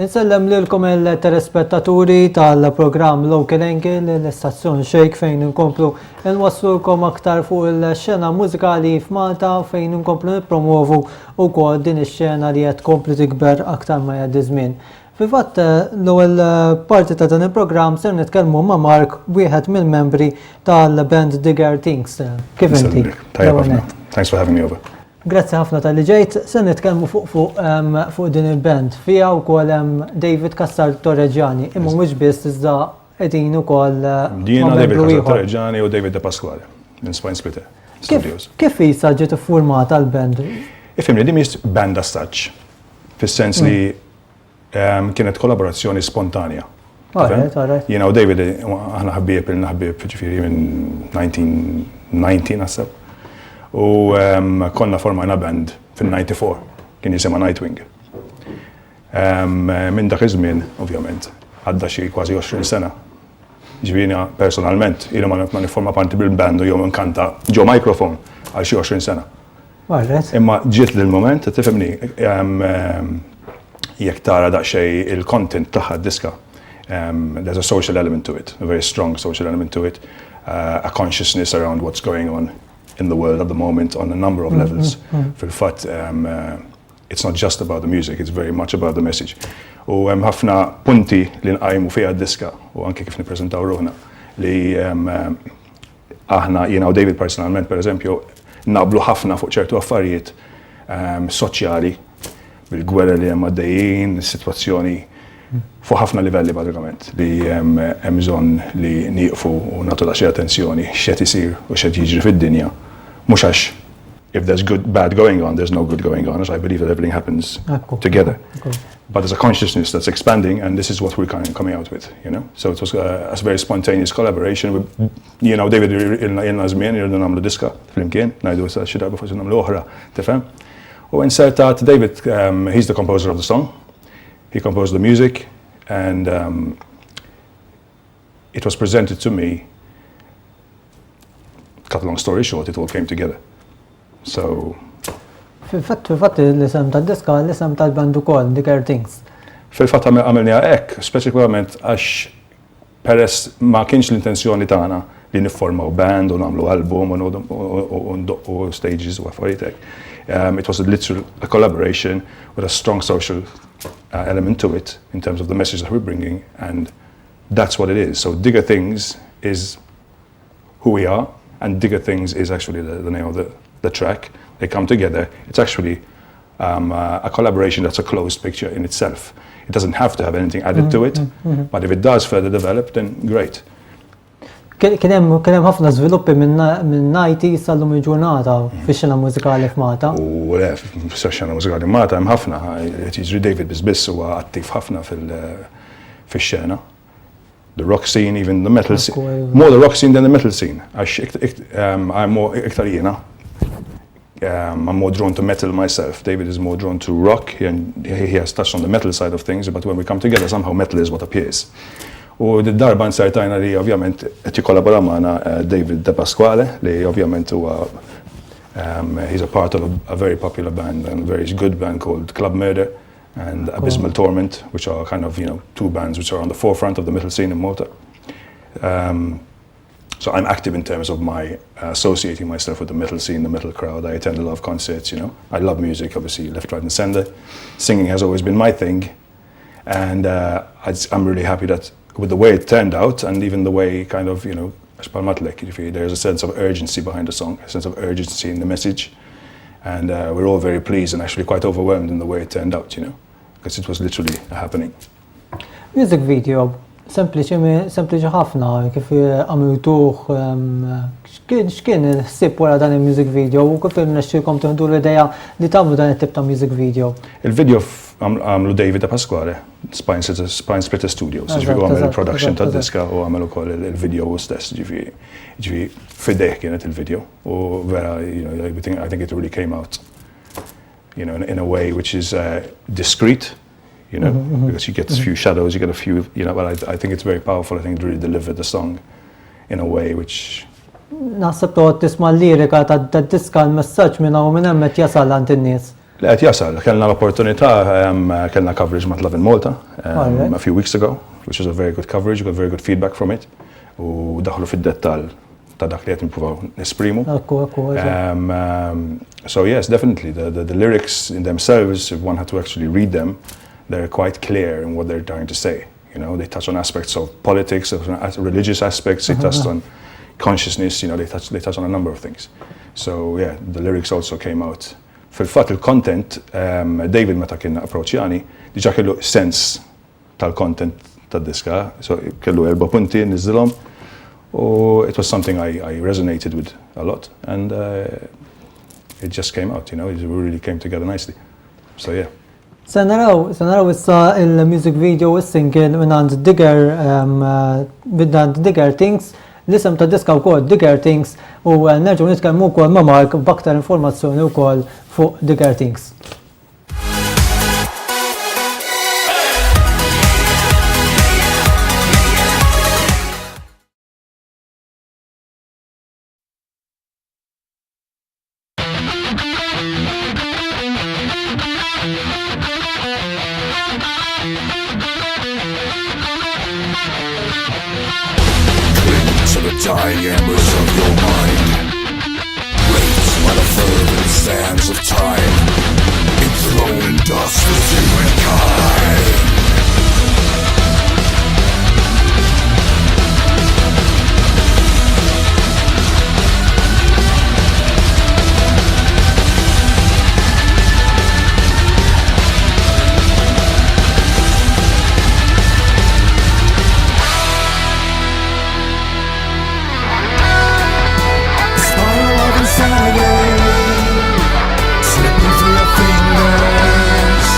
Insellem lilkom il-telespettaturi tal-programm Local Angle l-istazzjon Xejk fejn inkomplu nwaslulkom aktar fuq il-xena mużikali f'Malta fejn inkomplu nippromovu wkoll din ix-xena li qed tkompli tikber aktar ma jgħaddi żmien. Fil-fatt l-ewwel parti ta' dan il-programm ser nitkellmu ma' Mark, wieħed mill-membri tal-band DiggerThings. Kif inti? Thanks for having me over. Grazzi ħafna tal-li ġejt, se nitkellmu fuq din il-band. Fija wkoll hemm David Torregiani, imma mhux biss iżda qegħdin ukoll Jiena David Torregiani u David De Pasquale minn Spine Splitter Studios. Kif issa ġiet iffurmata l-band? Ifhimni di mhix band as such, fis-sens li kienet kollaborazzjoni spontanja. Jiena u David aħna ħabbieb ġifieri minn 1990 naħseb. U konna formajna band fil-94, kien jisimha Nightwing. Minn dak iż-żmien, ovvjament, għadda xi kważi 20 sena. Ġifieri personalment, ilu ma nifforma parti bil-band u jew nkanta ġo microphone għal xi 20 sena. Imma ġiet lill-moment, tifhimni, jekk tara daqsxejn il-content tagħha d-diska, there's a social element to it, a very strong social element to it, a consciousness around what's going on in the world at the moment on a number of levels. Fil-fatt, it's not just about the music, it's very much about the message. U hemm ħafna punti li nqajmu fiha d-diska u anke kif nippreżentaw ruħna li aħna jiena u David personalment pereżempju naqblu ħafna fuq ċertu affarijiet soċjali bil-gwerra li hemm għaddejjin, is-sitwazzjoni fuq ħafna livelli bażikament li hemm bżonn li nieqfu u nagħtu daqsxejn attenzjoni x'qed isir u x'qed jiġri fid-dinja. Mhux għax if there's bad going on, there's no good going on, as I believe that everything happens together. But there's a consciousness that's expanding, and this is what we're kind of coming out with, you know. So it was a very spontaneous collaboration with, you know, David ilna żmien irridu nagħmlu diska flimkien, ngħidu xi darba forsi nagħmlu oħra, tifhem? U insertat David, he's the composer of the song. He composed the music, and it was presented to me. Cut a long story short, it all came together. So. Fil-fatt l-isem tad-diska, l-isem tal-band ukoll, DiggerThings. Fil-fatt għamilniha hekk, speċifikament għax peress ma kienx l-intenzjoni tagħna li nifformaw band u nagħmlu album u ndoqqu stages u affarijiet hekk. It was a collaboration with a strong social element to it in terms of the message that we're bringing, and that's what it is. So DiggerThings is who we are, and DiggerThings is actually the name of the track. They come together. It's actually a collaboration that's a closed picture in itself. It doesn't have to have anything added to it, but if it does further develop, then great. Kien hemm ħafna żviluppi minn 90 sal-lum il-ġurnata fix-xena mużikali f'Malta. U le, fix-xena mużikali f'Malta hemm ħafna, qed jiġri David biss huwa attiv ħafna fix-xena. The rock scene, even the metal scene. More the rock scene than the metal scene. I'm more iktar jiena. I'm more drawn to metal myself. David is more drawn to rock, and he has touched on the metal side of things, but when we come together, somehow metal is what appears. U d-darba nsajtajna li ovvjament qed jikollabora magħna David De Pasquale li ovvjament huwa he's a part of a very popular band and a very good band called Club Murder and Abysmal Torment, which are kind of, you know, two bands which are on the forefront of the metal scene in Malta. So I'm active in terms of my associating myself with the metal scene, the metal crowd. I attend a lot of concerts, you know. I love music, obviously, left, right and center. Singing has always been my thing. And I'm really happy that with the way it turned out, and even the way kind of, you know, there's a sense of urgency behind the song, a sense of urgency in the message. And we're all very pleased and actually quite overwhelmed in the way it turned out, you know, because it was literally a happening. Music video, sempliċi ħafna kif għamiltuh, x'kien ħsieb wara dan il-music video u kif irnexxielkom tieħdu l-idea li tagħmlu dan it-tip ta' music video? Il-video għamlu David De Pasquale, Spine Splitter Studios, ġifieri għamel il-production tad-diska u għamel ukoll il-video stess, ġifieri fideh kienet il-video u vera, you know, I think it really came out, you know, in a way which is discreet. You know, because you get a few shadows, you get a few, you know, but I think it's very powerful. I think it really delivered the song in a way which... Naħseb toqgħod tisma' l-lirika tad-diska l-messaġġ minn hawn minn hemm qed jasal għand in-nies. Li qed jasal, kellna l-opportunità, kellna coverage ma' Love in Malta a few weeks ago, which was a very good coverage, got very good feedback from it. U daħlu fid-dettall ta' dak li qed nippruvaw nesprimu. So yes, definitely, the lyrics in themselves, if one had to actually read them, they're quite clear in what they're trying to say. You know, they touch on aspects of politics, of religious aspects, they touch on consciousness, you know, they touch on a number of things. So yeah, the lyrics also came out. Fil-fatt il-content, David meta kien approċjani, diġà kellu sens tal-content tad-diska, so kellu 4 punti niżilhom, u it was something I resonated with a lot, and it just came out, you know, it really came together nicely. So yeah. Se naraw issa il-music video u s-single minn DiggerThings, l-isem ta' diska wkoll DiggerThings u nerġgħu nitkellmu wkoll ma' Mark b'aktar informazzjoni wkoll fuq DiggerThings. Dying embers of your mind, raped by the fervent sands of time, enthroned in dust as humankind. Slipping through your fingers,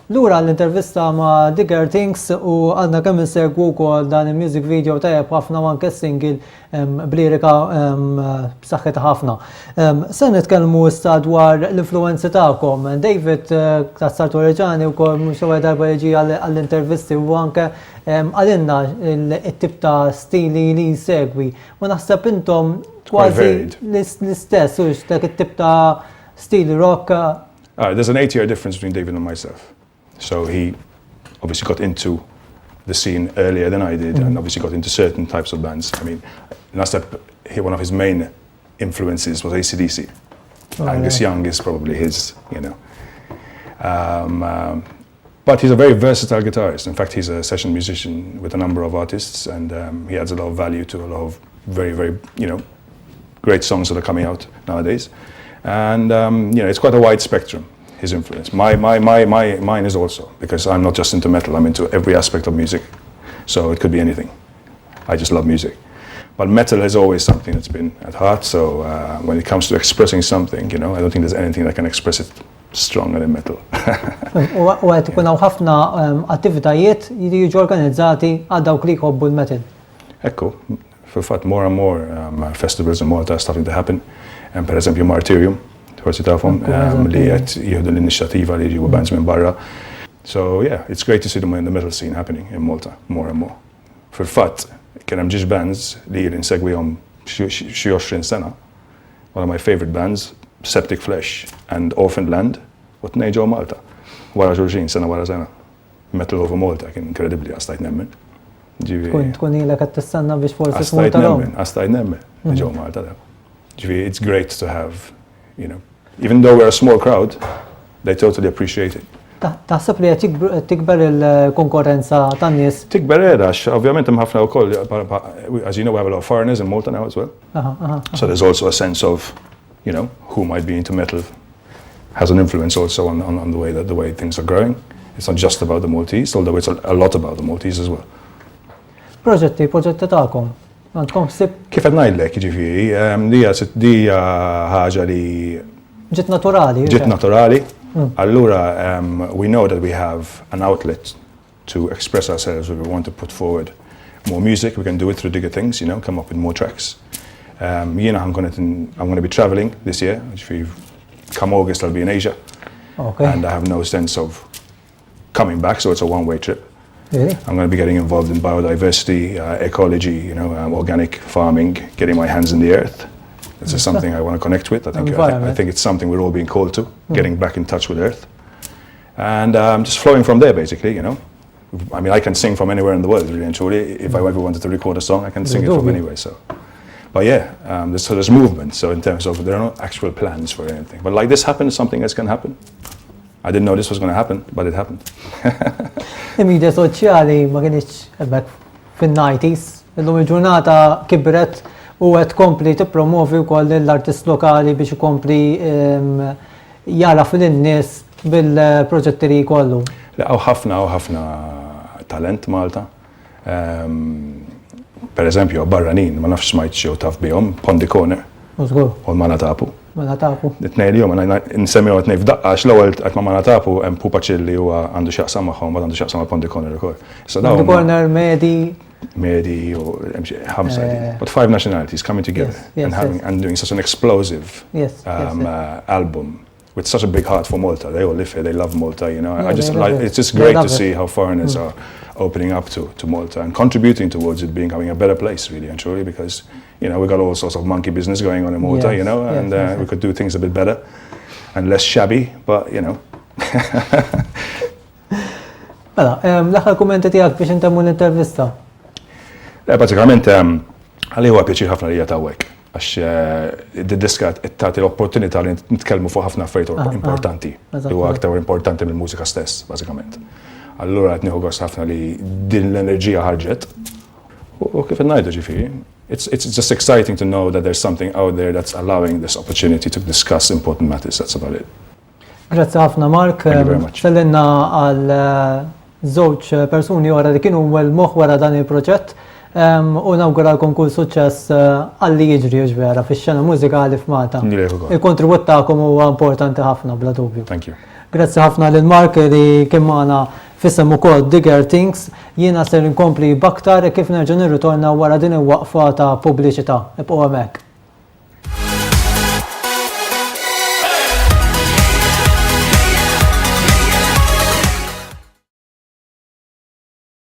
Lura l-intervista ma' DiggerThings u għadna kemm insegwu wkoll dan il-music video tajjeb ħafna u anke single b'lirika b'saħħitha ħafna. Se nitkellmu issa dwar l-influenzi tagħkom. David tas-Sartu Reġani wkoll mhux ewwel darba jiġi għall-intervisti u anke għalinna it-tip ta' stili li jsegwi. Ma naħseb intom kważi l-istess u dak it-tip ta' stili rock. There's an 8-year difference between David and myself. So he obviously got into the scene earlier than I did, and obviously got into certain types of bands. I mean, one of his main influences was AC/DC. Angus Young is probably his, you know. But he's a very versatile guitarist. In fact, he's a session musician with a number of artists, and he adds a lot of value to a lot of very, very, you know, great songs that are coming out nowadays. And you know, it's quite a wide spectrum, his influence. Mine is also, because I'm not just into metal, I'm into every aspect of music. So it could be anything. I just love music. But metal is always something that's been at heart, so when it comes to expressing something, you know, I don't think there's anything that can express it stronger than metal. U għet ikun ħafna attivitajiet li jiġu organizzati għal dawk li jħobbu l-metal. Ekku, fil-fatt more and more festivals in Malta are starting to happen. Per eżempju Martyrium, forsi tafhom, li qed jieħdu l-inixjattiva li jġibu bands minn barra. So yeah, it's great to see the metal scene happening in Malta more and more. Fil-fatt, kien hemm ġiex bands li jien insegwihom xi 20 sena. One of my favorite bands, Septic Flesh and Orphaned Land, u tnejn ġew Malta. Wara xulxin, sena wara sena. Metal over Malta kien inkredibbli għastajt nemmen. Tkun ilek qed tistenna biex forsi tmur tal-hom. Għastajt nemmen ġew Malta daw. It's great to have, you know, even though we're a small crowd, they totally appreciate it. Taħseb li qed tikber il-konkurrenza tan-nies? Tikber għax ovvjament hemm ħafna wkoll, as you know, we have a lot of foreigners in Malta now as well. So there's also a sense of, you know, who might be into metal has an influence also on the way things are growing. It's not just about the Maltese, although it's a lot about the Maltese as well. Proġetti tagħkom. Kif qed ngħidlek, jiġifieri, dija ħaġa li ġiet naturali. Ġiet naturali. Allura we know that we have an outlet to express ourselves if we want to put forward more music. We can do it through DiggerThings, you know, come up with more tracks. Jiena I'm going to be traveling this year. Come August I'll be in Asia. Okay. And I have no sense of coming back, so it's a one-way trip. Really? I'm going to be getting involved in biodiversity, ecology, you know, organic farming, getting my hands in the earth. This is something I want to connect with. I think it's something we're all being called to, getting back in touch with earth. And just flowing from there, basically, you know. I mean, I can sing from anywhere in the world, really and truly. If I ever wanted to record a song, I can sing it from anywhere, so. But yeah, there's movement, so in terms of, there are no actual plans for anything. But like this happened, something else can happen. I didn't know this was going to happen, but it happened. Il-medja soċjali ma kienx hemmhekk fin-90s, illum il-ġurnata kibret u qed tkompli tippromovi wkoll l-artist lokali biex ikompli jaraf lin-nies bil-proġetti li jkollu. Hawn ħafna talent Malta. Per eżempju, barranin, ma nafx smajt xew taf bihom, Pondi Corner. U l-Manatapu. It-tnejn li nsemmihom it-tnejn f'daqqa għax l-ewwel qed ma' Manatapu hemm Pupaċilli huwa għandu x'jaqsam magħhom, ma għandu x'jaqsam ma' Pondi Corner ukoll. Pondi Corner, Medi u ħamsa. But 5 nationalities coming together and doing such an explosive album with such a big heart for Malta. They all live here, they love Malta, you know. It's just great to see how foreigners are opening up to Malta and contributing towards it becoming a better place, really and truly, because, you know, we got all sorts of monkey business going on in Malta, you know, and we could do things a bit better and less shabby, but, you know. Mela, l-aħħar kummenti tiegħek biex intemmu l-intervista. Bażikament, għalli huwa pjaċir ħafna li jatawek, għax d-diska tagħti l-opportunità li nitkellmu fuq ħafna affarijiet importanti, li huwa aktar importanti mill-mużika stess, bażikament. Allura qed nieħu gost ħafna li din l-enerġija ħarġet. U kif ngħidu ġifieri, it's just exciting to know that there's something out there that's allowing this opportunity to discuss important matters. That's about it. Grazzi ħafna Mark. Sellinna għal żewġ persuni wara li kienu l-moħħ wara dan il-proġett u nawguralkom kull suċċess għalli jiġri ġvera fix-xena mużikali f'Malta. Il-kontribut tagħkom huwa importanti ħafna bla dubju. Thank you. Grazzi ħafna lil Mark li kien magħna fissem ukoll DiggerThings. Jiena ser inkompli baktar kif nerġa' nirritorna wara din il-waqfa ta' pubbliċità. Ibqgħu hemmhekk.